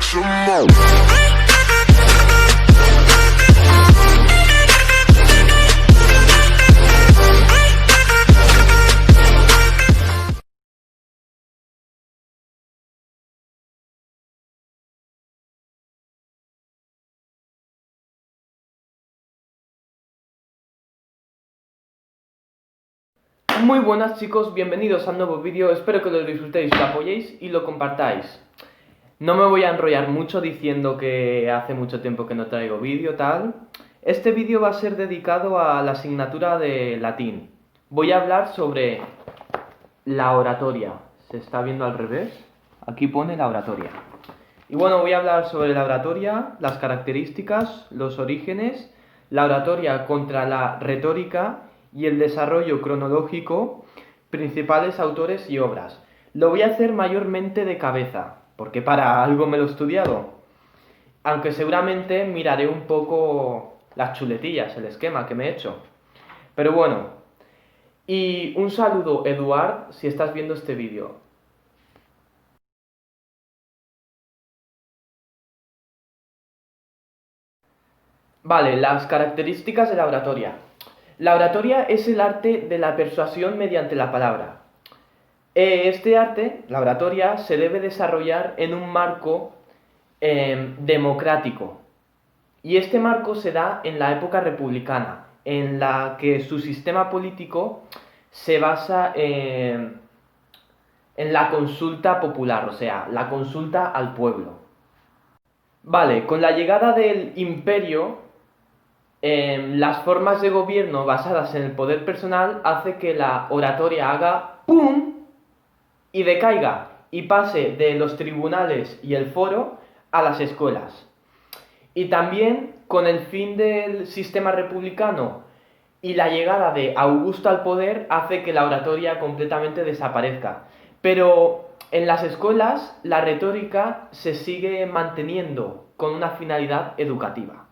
some more. Muy buenas chicos, bienvenidos al nuevo vídeo, espero que lo disfrutéis, lo apoyéis y lo compartáis. No me voy a enrollar mucho diciendo que hace mucho tiempo que no traigo vídeo, tal. Este vídeo va a ser dedicado a la asignatura de latín. Voy a hablar sobre la oratoria. ¿Se está viendo al revés? Aquí pone la oratoria. Y bueno, voy a hablar sobre la oratoria, las características, los orígenes, la oratoria contra la retórica y el desarrollo cronológico, principales autores y obras. Lo voy a hacer mayormente de cabeza, porque para algo me lo he estudiado. Aunque seguramente miraré un poco las chuletillas, el esquema que me he hecho. Pero bueno, y un saludo, Eduard, si estás viendo este vídeo. Vale, las características de la oratoria. La oratoria es el arte de la persuasión mediante la palabra. Este arte, la oratoria, se debe desarrollar en un marco democrático. Y este marco se da en la época republicana, en la que su sistema político se basa en la consulta popular, o sea, la consulta al pueblo. Vale, con la llegada del imperio, las formas de gobierno basadas en el poder personal hace que la oratoria haga ¡pum! Y decaiga y pase de los tribunales y el foro a las escuelas. Y también con el fin del sistema republicano y la llegada de Augusto al poder hace que la oratoria completamente desaparezca. Pero en las escuelas la retórica se sigue manteniendo con una finalidad educativa.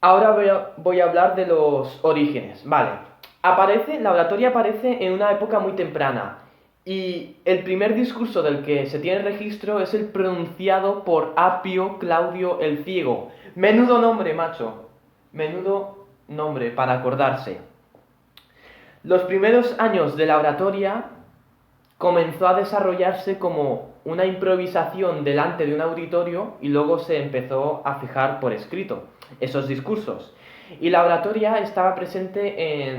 Ahora voy a hablar de los orígenes. Vale, la oratoria aparece en una época muy temprana y el primer discurso del que se tiene registro es el pronunciado por Apio Claudio el Ciego. Menudo nombre, macho. Menudo nombre para acordarse. Los primeros años de la oratoria comenzó a desarrollarse como una improvisación delante de un auditorio y luego se empezó a fijar por escrito esos discursos. Y la oratoria estaba presente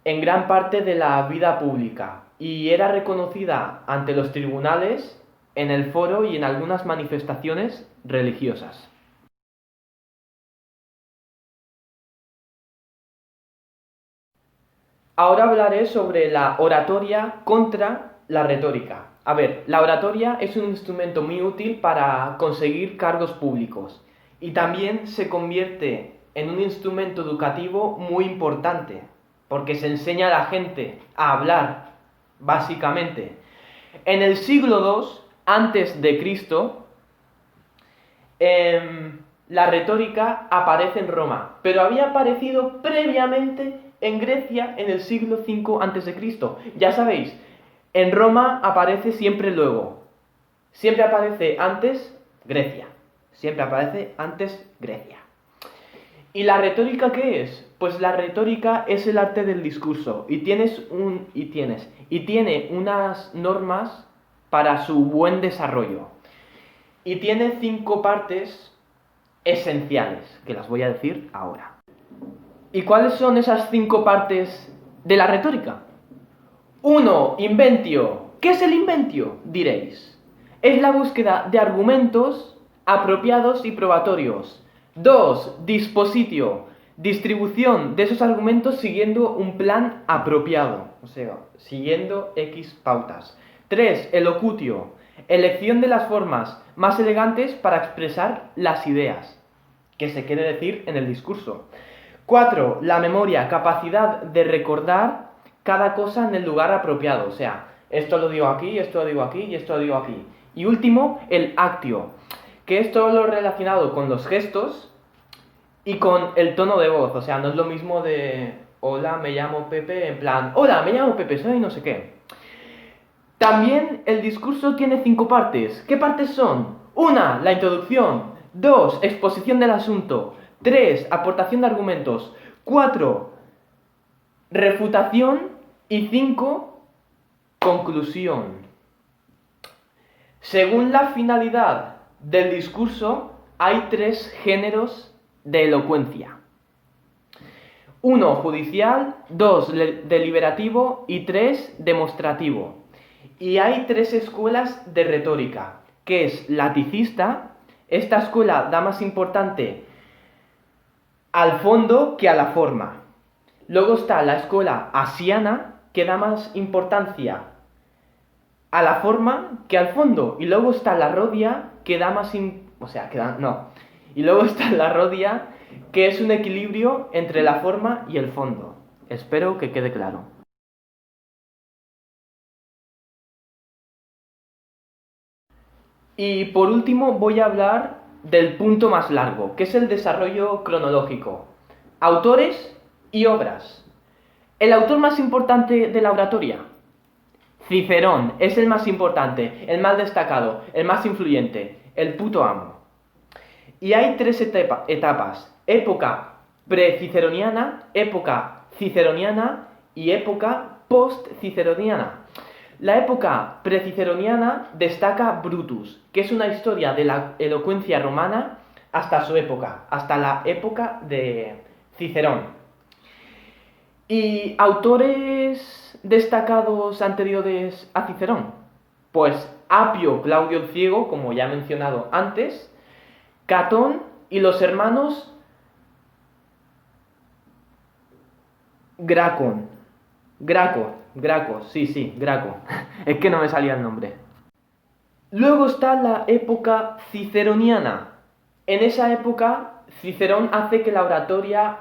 en gran parte de la vida pública y era reconocida ante los tribunales, en el foro y en algunas manifestaciones religiosas. Ahora hablaré sobre la oratoria contra la retórica. A ver, la oratoria es un instrumento muy útil para conseguir cargos públicos y también se convierte en un instrumento educativo muy importante porque se enseña a la gente a hablar, básicamente. En el siglo II antes de Cristo, la retórica aparece en Roma, pero había aparecido previamente en Grecia en el siglo V a.C. Ya sabéis, en Roma aparece siempre luego. Siempre aparece antes Grecia. Siempre aparece antes Grecia. ¿Y la retórica qué es? Pues la retórica es el arte del discurso y tiene unas normas para su buen desarrollo. Y tiene 5 partes esenciales, que las voy a decir ahora. ¿Y cuáles son esas 5 partes de la retórica? 1. Inventio. ¿Qué es el inventio? Diréis. Es la búsqueda de argumentos apropiados y probatorios. 2. Dispositio. Distribución de esos argumentos siguiendo un plan apropiado, o sea, siguiendo X pautas. 3. Elocutio. Elección de las formas más elegantes para expresar las ideas que se quiere decir en el discurso. 4. La memoria, capacidad de recordar cada cosa en el lugar apropiado. O sea, esto lo digo aquí, esto lo digo aquí y esto lo digo aquí. Y último, el actio, que es todo lo relacionado con los gestos y con el tono de voz. O sea, no es lo mismo de hola, me llamo Pepe, en plan, hola, me llamo Pepe, soy no sé qué. También el discurso tiene 5 partes. ¿Qué partes son? 1, la introducción. 2, exposición del asunto. 3, aportación de argumentos. 4, refutación. Y 5, conclusión. Según la finalidad del discurso, hay 3 géneros de elocuencia. 1, judicial. 2, deliberativo. Y 3, demostrativo. Y hay 3 escuelas de retórica, que es la ticista. Esta escuela da más importante al fondo que a la forma. Luego está la escuela asiana, que da más importancia a la forma que al fondo. Y luego está la rodia, que da más... Y luego está la rodia, que es un equilibrio entre la forma y el fondo. Espero que quede claro. Y por último voy a hablar del punto más largo, que es el desarrollo cronológico. Autores y obras. El autor más importante de la oratoria. Cicerón es el más importante, el más destacado, el más influyente, el puto amo. Y hay 3 etapas. Época pre-ciceroniana, época ciceroniana y época post-ciceroniana. La época preciceroniana destaca Brutus, que es una historia de la elocuencia romana hasta su época, hasta la época de Cicerón. ¿Y autores destacados anteriores a Cicerón? Pues Apio Claudio el Ciego, como ya he mencionado antes, Catón y los hermanos Graco, sí, Graco. Es que no me salía el nombre. Luego está la época ciceroniana. En esa época, Cicerón hace que la oratoria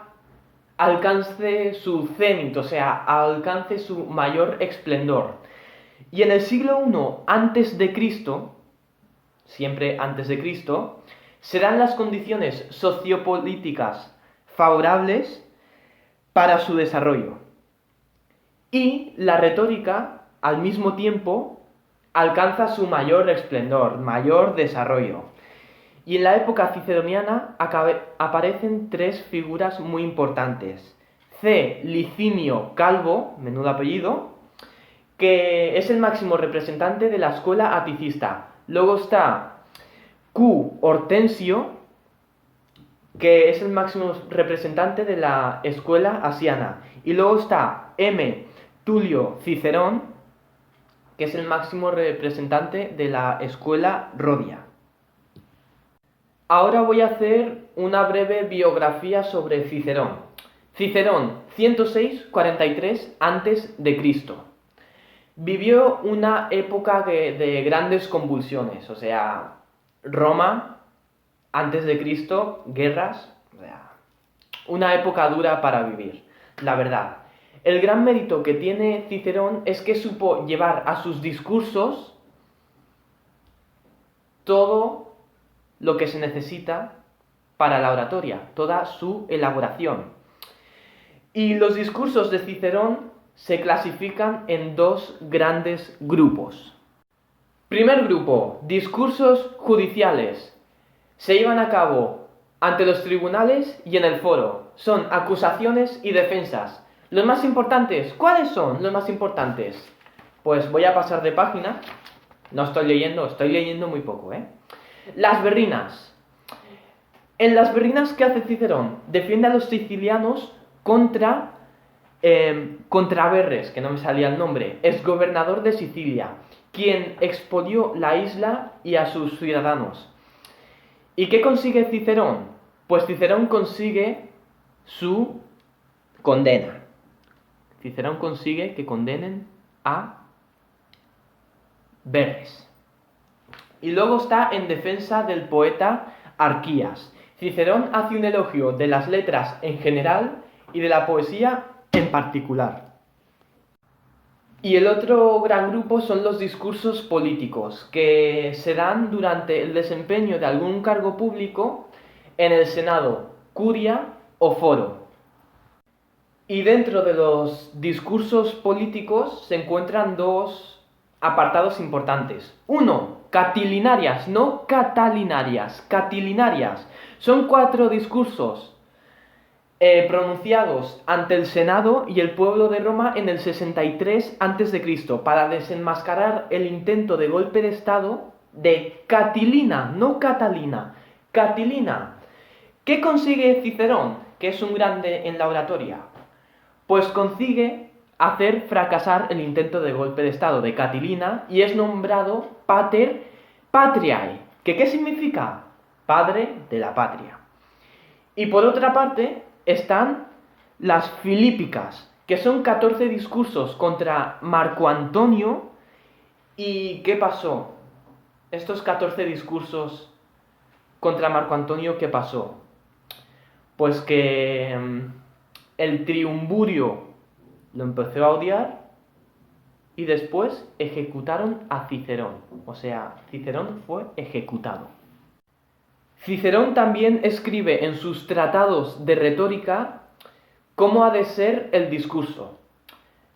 alcance su cenit, o sea, alcance su mayor esplendor. Y en el siglo I antes de Cristo, siempre antes de Cristo, serán las condiciones sociopolíticas favorables para su desarrollo. Y la retórica, al mismo tiempo, alcanza su mayor esplendor, mayor desarrollo. Y en la época ciceroniana aparecen 3 figuras muy importantes. C. Licinio Calvo, menudo apellido, que es el máximo representante de la escuela aticista. Luego está Q. Hortensio, que es el máximo representante de la escuela asiana. Y luego está M. Tulio Cicerón, que es el máximo representante de la escuela rodia. Ahora voy a hacer una breve biografía sobre Cicerón. Cicerón, 106-43 a.C. Vivió una época de grandes convulsiones, o sea, Roma, antes de Cristo, guerras, o sea, una época dura para vivir, la verdad. El gran mérito que tiene Cicerón es que supo llevar a sus discursos todo lo que se necesita para la oratoria, toda su elaboración. Y los discursos de Cicerón se clasifican en 2 grandes grupos. Primer grupo, discursos judiciales. Se llevan a cabo ante los tribunales y en el foro. Son acusaciones y defensas. Los más importantes, ¿cuáles son los más importantes? Pues voy a pasar de página. No estoy leyendo muy poco, ¿eh? Las berrinas. En las berrinas, ¿qué hace Cicerón? Defiende a los sicilianos contra Verres, que no me salía el nombre, exgobernador de Sicilia, quien expolió la isla y a sus ciudadanos. ¿Y qué consigue Cicerón? Pues Cicerón consigue su condena. Cicerón consigue que condenen a Verres. Y luego está en defensa del poeta Arquías. Cicerón hace un elogio de las letras en general y de la poesía en particular. Y el otro gran grupo son los discursos políticos, que se dan durante el desempeño de algún cargo público en el Senado, curia o foro. Y dentro de los discursos políticos se encuentran dos apartados importantes. Uno, catilinarias, no catalinarias, catilinarias. Son 4 discursos pronunciados ante el Senado y el pueblo de Roma en el 63 a.C. para desenmascarar el intento de golpe de Estado de Catilina, no Catalina, Catilina. ¿Qué consigue Cicerón, que es un grande en la oratoria? Pues consigue hacer fracasar el intento de golpe de Estado de Catilina y es nombrado Pater Patriae. ¿Qué significa? Padre de la patria. Y por otra parte están las Filípicas, que son 14 discursos contra Marco Antonio. ¿Y qué pasó? Estos 14 discursos contra Marco Antonio, ¿qué pasó? Pues que el triunvirio lo empezó a odiar y después ejecutaron a Cicerón. O sea, Cicerón fue ejecutado. Cicerón también escribe en sus tratados de retórica cómo ha de ser el discurso.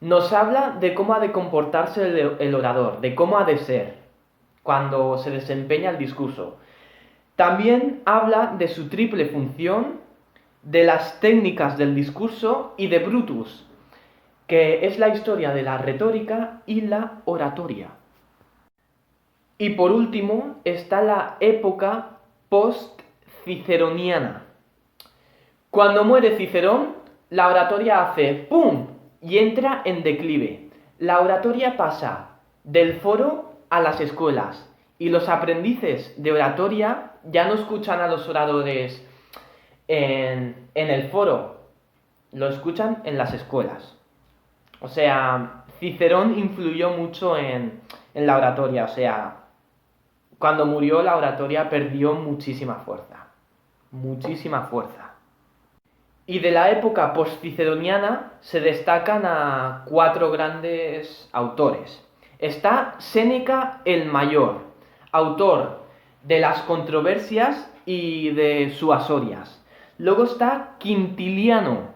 Nos habla de cómo ha de comportarse el orador, de cómo ha de ser cuando se desempeña el discurso. También habla de su triple función, de las técnicas del discurso y de Brutus, que es la historia de la retórica y la oratoria. Y por último está la época post-ciceroniana. Cuando muere Cicerón, la oratoria hace ¡pum! Y entra en declive. La oratoria pasa del foro a las escuelas y los aprendices de oratoria ya no escuchan a los oradores en el foro, lo escuchan en las escuelas. O sea, Cicerón influyó mucho en la oratoria, o sea, cuando murió la oratoria perdió muchísima fuerza, muchísima fuerza. Y de la época postciceroniana se destacan a 4 grandes autores. Está Séneca el Mayor, autor de las controversias y de Suasorias. Luego está Quintiliano,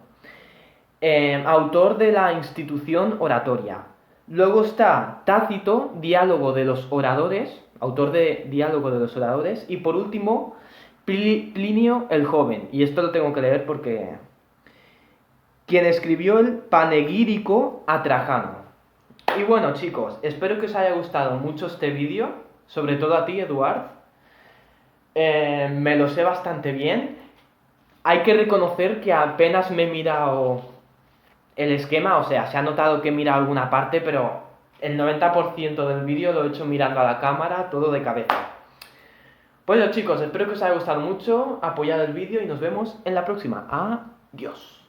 autor de la institución oratoria. Luego está Tácito, diálogo de los oradores, autor de Diálogo de los oradores. Y por último, Plinio el Joven. Y esto lo tengo que leer porque quien escribió el Panegírico a Trajano. Y bueno, chicos, espero que os haya gustado mucho este vídeo, sobre todo a ti, Eduard. Me lo sé bastante bien. Hay que reconocer que apenas me he mirado el esquema, o sea, se ha notado que he mirado alguna parte, pero el 90% del vídeo lo he hecho mirando a la cámara, todo de cabeza. Pues chicos, espero que os haya gustado mucho, apoyad el vídeo y nos vemos en la próxima. Adiós.